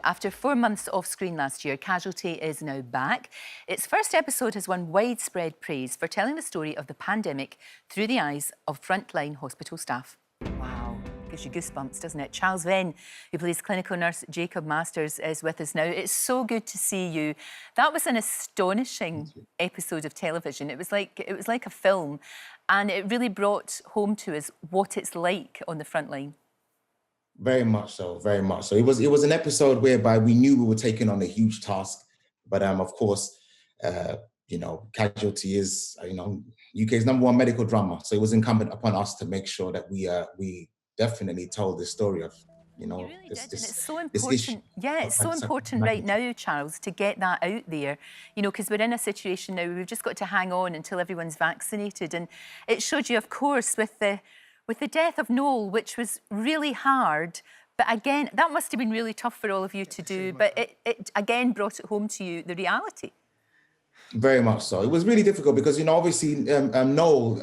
After 4 months off screen last year, Casualty is now back. Its first episode has won widespread praise for telling the story of the pandemic through the eyes of frontline hospital staff. Wow, gives you goosebumps, doesn't it? Charles Venn, who plays clinical nurse Jacob Masters, is with us now. It's so good to see you. That was an astonishing episode of television. It was like a film, and it really brought home to us what it's like on the front line. Very much so, very much so. It was an episode whereby we knew we were taking on a huge task, but of course, Casualty is UK's #1 medical drama, so it was incumbent upon us to make sure that we definitely told the story of You really this did, and it's this so this issue. important. Yeah, it's so important right now, Charles, to get that out there. Because we're in a situation now where we've just got to hang on until everyone's vaccinated, and it showed you, of course, with the death of Noel, which was really hard. But again, that must have been really tough for all of you to do. But it again brought it home to you, the reality. Very much so. It was really difficult because, obviously, Noel,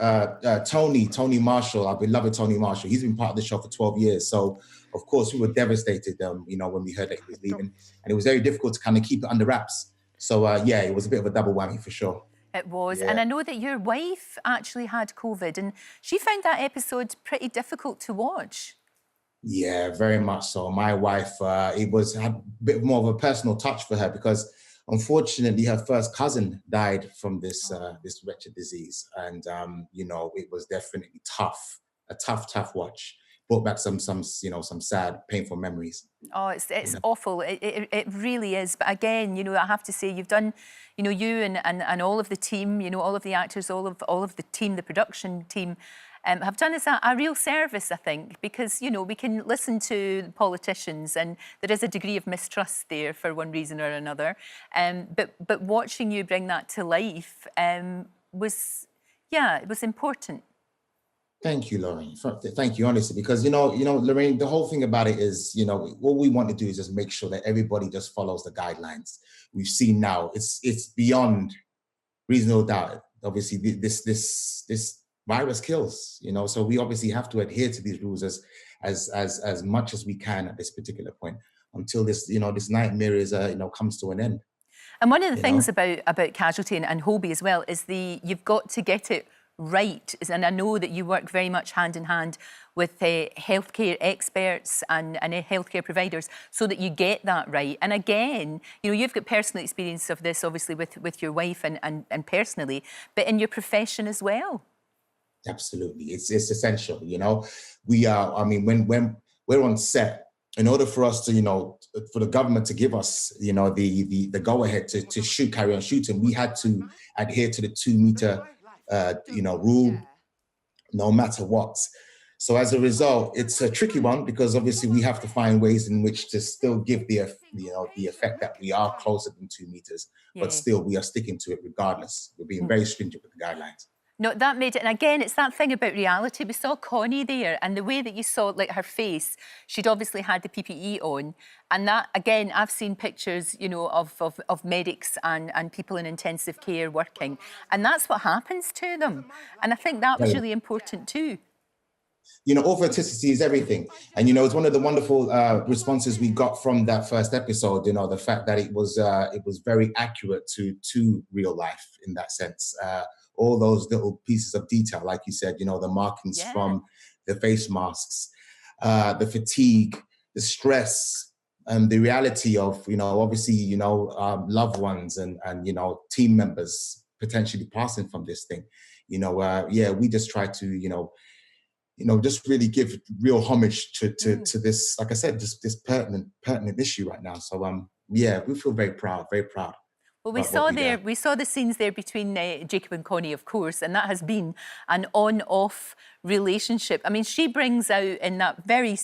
Tony Marshall, our beloved Tony Marshall, he's been part of the show for 12 years. So, of course, we were devastated, when we heard that he was leaving. And it was very difficult to kind of keep it under wraps. So, it was a bit of a double whammy for sure. It was. Yeah. And I know that your wife actually had COVID, and she found that episode pretty difficult to watch. Yeah, very much so. My wife, had a bit more of a personal touch for her because unfortunately her first cousin died from this wretched disease. And, it was definitely tough, a tough watch. Brought back some sad, painful memories. Oh, it's awful. It really is. But again, I have to say, you've done, you and all of the team, all of the actors, all of the team, the production team, have done us a real service, I think, because, we can listen to politicians and there is a degree of mistrust there for one reason or another. But watching you bring that to life it was important. Thank you, Lorraine. Thank you, honestly, because Lorraine, the whole thing about it is, what we want to do is just make sure that everybody just follows the guidelines. We've seen now it's beyond reasonable doubt. Obviously, this virus kills, so we obviously have to adhere to these rules as much as we can at this particular point until this nightmare is comes to an end. And one of the things about Casualty and Hobie as well is you've got to get it right. And I know that you work very much hand in hand with healthcare experts and healthcare providers so that you get that right. And again, you've got personal experience of this, obviously, with your wife and personally, but in your profession as well. Absolutely. It's essential, We are, when we're on set, in order for us to, for the government to give us, the go-ahead to carry on shooting, we had to adhere to the 2-meter rule, no matter what. So as a result, it's a tricky one because obviously we have to find ways in which to still give the effect that we are closer than 2 meters, but still we are sticking to it regardless. We're being very stringent with the guidelines. No, that made it, and again, it's that thing about reality. We saw Connie there, and the way that you saw, her face, she'd obviously had the PPE on, and that, again, I've seen pictures, of medics and people in intensive care working, and that's what happens to them. And I think that was really important too. Authenticity is everything. And, it's one of the wonderful responses we got from that first episode, the fact that it was very accurate to real life in that sense. All those little pieces of detail, like you said, the markings from the face masks, the fatigue, the stress, and the reality of, obviously, loved ones and team members potentially passing from this thing. We just try to, just really give real homage to this, like I said, this pertinent issue right now. So, we feel very proud, very proud. Well, we saw the scenes there between Jacob and Connie, of course, and that has been an on-off relationship. I mean, she brings out in that very,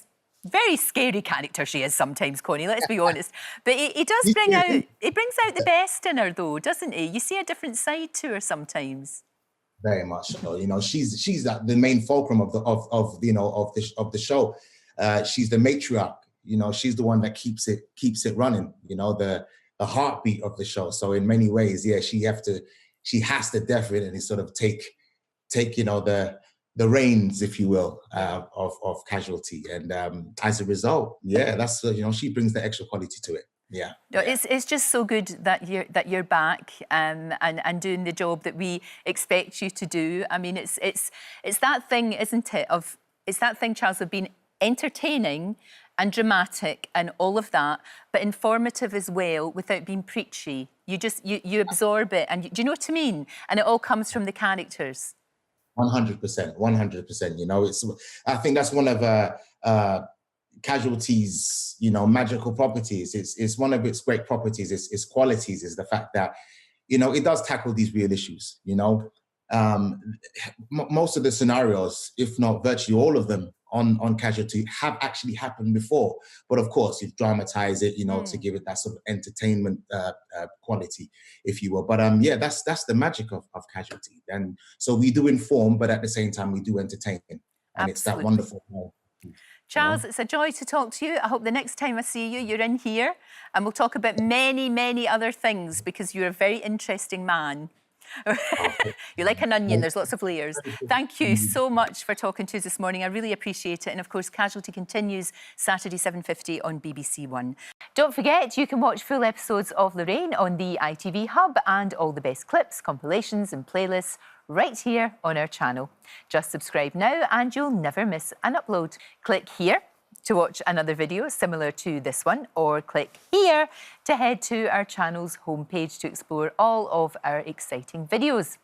very scary character she is sometimes, Connie, let's be honest. But he does brings out the best in her, though, doesn't he? You see a different side to her sometimes. Very much so. She's the main fulcrum of the show. She's the matriarch. She's the one that keeps it running. The heartbeat of the show. So in many ways, she has to definitely sort of take the reins, if you will, of Casualty. And as a result, yeah, that's she brings the extra quality to it. Yeah, No, yeah. it's just so good that you're back and doing the job that we expect you to do. I mean, it's that thing, isn't it? It's that thing, Charles, of being entertaining and dramatic and all of that, but informative as well, without being preachy. You absorb it, and do you know what I mean? And it all comes from the characters. 100%, 100%. I think that's one of Casualty's, magical properties. It's one of its great properties. Its qualities is the fact that, it does tackle these real issues. Most of the scenarios, if not virtually all of them, on Casualty have actually happened before. But of course, you've dramatized it, to give it that sort of entertainment quality, if you will. But yeah, that's the magic of Casualty. And so we do inform, but at the same time, we do entertain. And Absolutely. It's that wonderful. Charles, it's a joy to talk to you. I hope the next time I see you, you're in here and we'll talk about many, many other things, because you're a very interesting man. You're like an onion, there's lots of layers. Thank you so much for talking to us this morning. I really appreciate it. And of course, Casualty continues Saturday 7:50 on BBC One. Don't forget, you can watch full episodes of Lorraine on the ITV Hub, and all the best clips, compilations and playlists right here on our channel. Just subscribe now and you'll never miss an upload. Click here to watch another video similar to this one, or click here to head to our channel's homepage to explore all of our exciting videos.